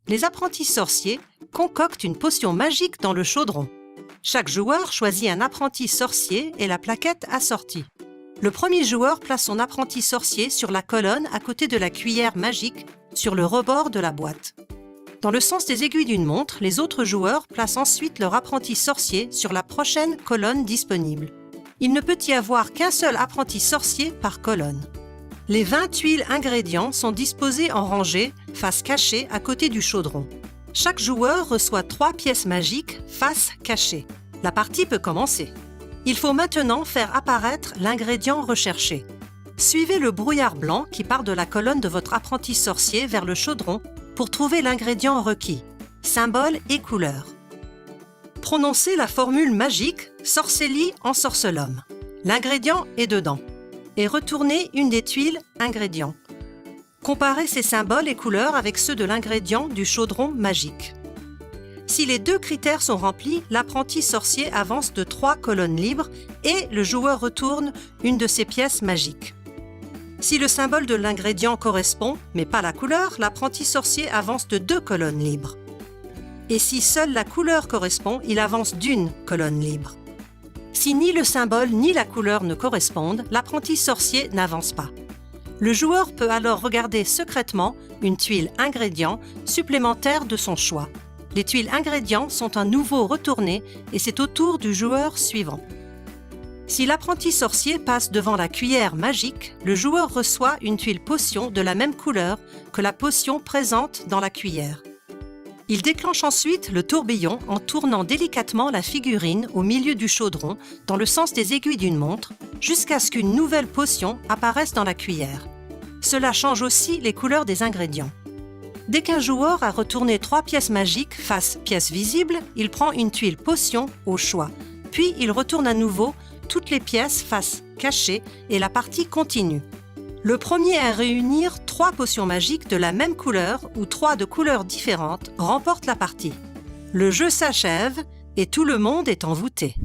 Les apprentis sorciers concoctent une potion magique dans le chaudron. Chaque joueur choisit un apprenti sorcier et la plaquette assortie. Le premier joueur place son apprenti sorcier sur la colonne à côté de la cuillère magique sur le rebord de la boîte. Dans le sens des aiguilles d'une montre, les autres joueurs placent ensuite leur apprenti sorcier sur la prochaine colonne disponible. Il ne peut y avoir qu'un seul apprenti sorcier par colonne. Les 20 tuiles ingrédients sont disposées en rangée, face cachée à côté du chaudron. Chaque joueur reçoit 3 pièces magiques, face cachée. La partie peut commencer. Il faut maintenant faire apparaître l'ingrédient recherché. Suivez le brouillard blanc qui part de la colonne de votre apprenti sorcier vers le chaudron pour trouver l'ingrédient requis, symbole et couleur. Prononcez la formule magique « Sorcelli ensorcelum ». L'ingrédient est dedans. Et retournez une des tuiles « Ingrédients ». Comparez ces symboles et couleurs avec ceux de l'ingrédient du chaudron magique. Si les 2 critères sont remplis, l'apprenti sorcier avance de 3 colonnes libres et le joueur retourne une de ses pièces magiques. Si le symbole de l'ingrédient correspond, mais pas la couleur, l'apprenti sorcier avance de 2 colonnes libres. Et si seule la couleur correspond, il avance d'1 colonne libre. Si ni le symbole ni la couleur ne correspondent, l'apprenti sorcier n'avance pas. Le joueur peut alors regarder secrètement une tuile ingrédient supplémentaire de son choix. Les tuiles ingrédients sont à nouveau retournées et c'est au tour du joueur suivant. Si l'apprenti sorcier passe devant la cuillère magique, le joueur reçoit une tuile potion de la même couleur que la potion présente dans la cuillère. Il déclenche ensuite le tourbillon en tournant délicatement la figurine au milieu du chaudron dans le sens des aiguilles d'une montre jusqu'à ce qu'une nouvelle potion apparaisse dans la cuillère. Cela change aussi les couleurs des ingrédients. Dès qu'un joueur a retourné 3 pièces magiques face pièce visible, il prend une tuile potion au choix. Puis il retourne à nouveau toutes les pièces face cachée et la partie continue. Le premier à réunir 3 potions magiques de la même couleur ou 3 de couleurs différentes remporte la partie. Le jeu s'achève et tout le monde est envoûté.